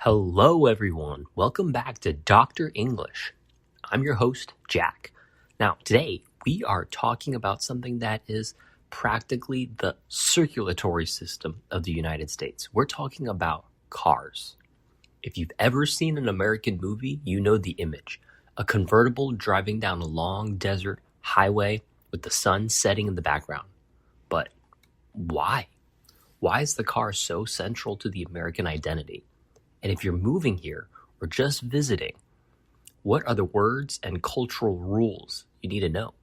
Hello, everyone. Welcome back to Dr. English. I'm your host, Jack. Now, today we are talking about something that is practically the circulatory system of the United States. We're talking about cars. If you've ever seen an American movie, you know the image. A convertible driving down a long desert highway with the sun setting in the background. But why? Why is the car so central to the American identity? And if you're moving here or just visiting, what are the words and cultural rules you need to know?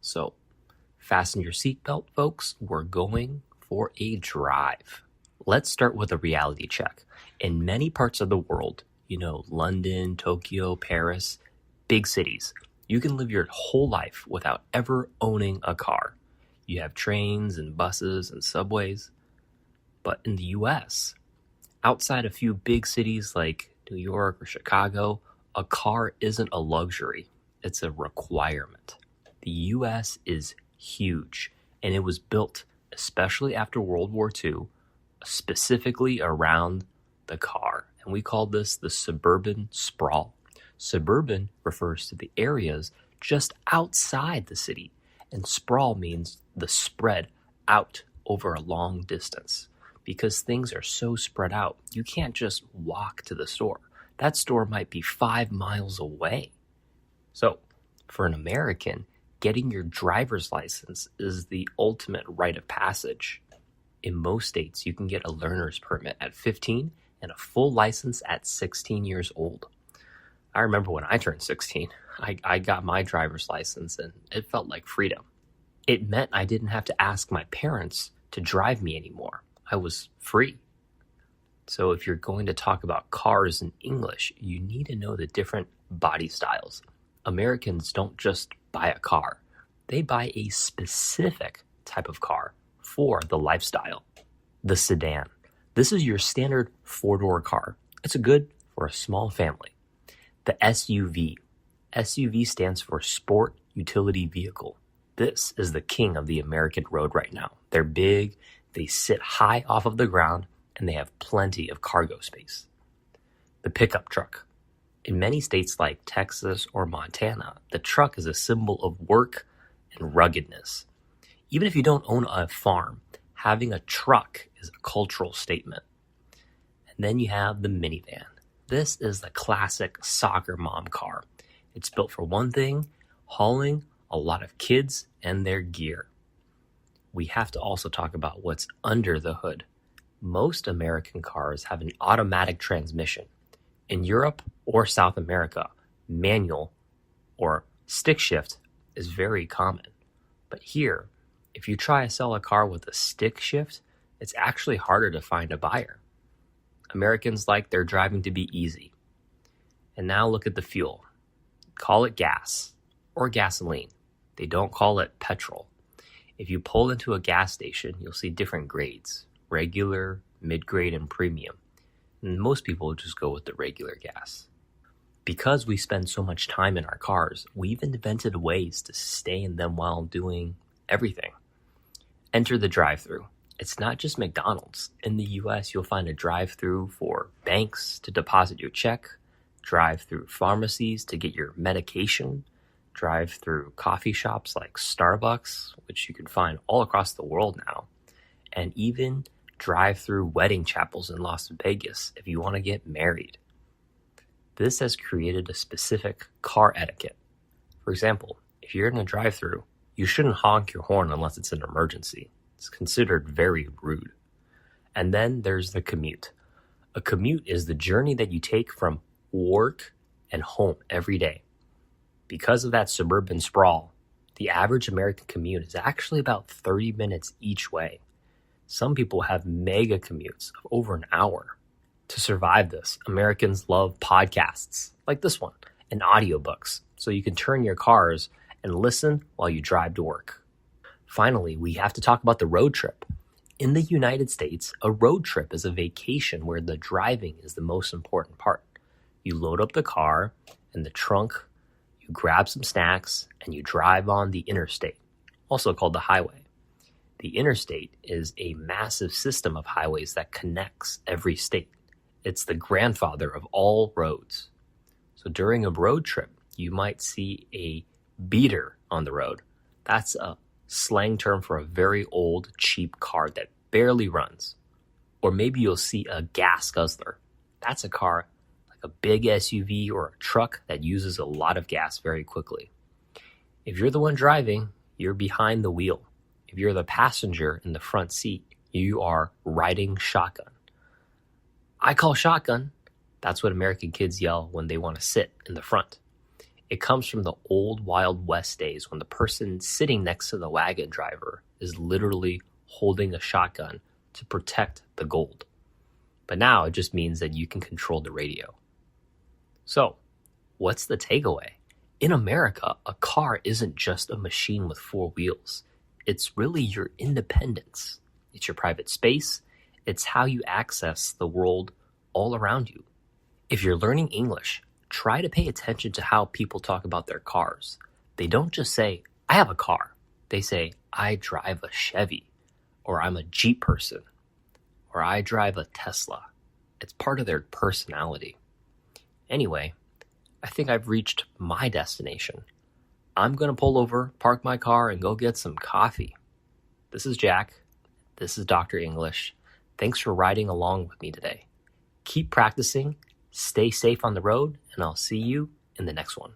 So fasten your seatbelt, folks. We're going for a drive. Let's start with a reality check. In many parts of the world, London, Tokyo, Paris, big cities, you can live your whole life without ever owning a car. You have trains and buses and subways. But in the US, outside a few big cities like New York or Chicago, a car isn't a luxury, it's a requirement. The US is huge, and it was built, especially after World War II, specifically around the car. And we call this the suburban sprawl. Suburban refers to the areas just outside the city, and sprawl means the spread out over a long distance. Because things are so spread out, you can't just walk to the store. That store might be 5 miles away. So, for an American, getting your driver's license is the ultimate rite of passage. In most states, you can get a learner's permit at 15 and a full license at 16 years old. I remember when I turned 16, I got my driver's license and it felt like freedom. It meant I didn't have to ask my parents to drive me anymore. I was free. So if you're going to talk about cars in English, you need to know the different body styles. Americans don't just buy a car. They buy a specific type of car for the lifestyle. The sedan. This is your standard 4-door car. It's good for a small family. The SUV. SUV stands for Sport Utility Vehicle. This is the king of the American road right now. They're big, they sit high off of the ground, and they have plenty of cargo space. The pickup truck. In many states like Texas or Montana, the truck is a symbol of work and ruggedness. Even if you don't own a farm, having a truck is a cultural statement. And then you have the minivan. This is the classic soccer mom car. It's built for one thing, hauling a lot of kids and their gear. We have to also talk about what's under the hood. Most American cars have an automatic transmission. In Europe or South America, manual or stick shift is very common. But here, if you try to sell a car with a stick shift, it's actually harder to find a buyer. Americans like their driving to be easy. And now look at the fuel. Call it gas or gasoline. They don't call it petrol. If you pull into a gas station, you'll see different grades, regular, mid-grade, and premium. And most people just go with the regular gas. Because we spend so much time in our cars, we've invented ways to stay in them while doing everything. Enter the drive-thru. It's not just McDonald's. In the US, you'll find a drive-thru for banks to deposit your check, drive-thru pharmacies to get your medication, drive-through coffee shops like Starbucks, which you can find all across the world now, and even drive-through wedding chapels in Las Vegas if you want to get married. This has created a specific car etiquette. For example, if you're in a drive-through, you shouldn't honk your horn unless it's an emergency. It's considered very rude. And then there's the commute. A commute is the journey that you take from work and home every day. Because of that suburban sprawl, the average American commute is actually about 30 minutes each way. Some people have mega commutes of over an hour. To survive this, Americans love podcasts like this one and audiobooks, so you can turn your cars and listen while you drive to work. Finally, we have to talk about the road trip. In the United States, a road trip is a vacation where the driving is the most important part. You load up the car and the trunk, you grab some snacks, and you drive on the interstate, also called the highway. The interstate is a massive system of highways that connects every state. It's the grandfather of all roads. So during a road trip, you might see a beater on the road. That's a slang term for a very old, cheap car that barely runs. Or maybe you'll see a gas guzzler. That's a car like a big SUV or a truck that uses a lot of gas very quickly. If you're the one driving, you're behind the wheel. If you're the passenger in the front seat, you are riding shotgun. I call shotgun. That's what American kids yell when they want to sit in the front. It comes from the old Wild West days when the person sitting next to the wagon driver is literally holding a shotgun to protect the gold. But now it just means that you can control the radio. So, what's the takeaway? In America, a car isn't just a machine with four wheels. It's really your independence. It's your private space. It's how you access the world all around you. If you're learning English, try to pay attention to how people talk about their cars. They don't just say, I have a car. They say, I drive a Chevy, or I'm a Jeep person, or I drive a Tesla. It's part of their personality. Anyway, I think I've reached my destination. I'm going to pull over, park my car, and go get some coffee. This is Jack. This is Dr. English. Thanks for riding along with me today. Keep practicing, stay safe on the road, and I'll see you in the next one.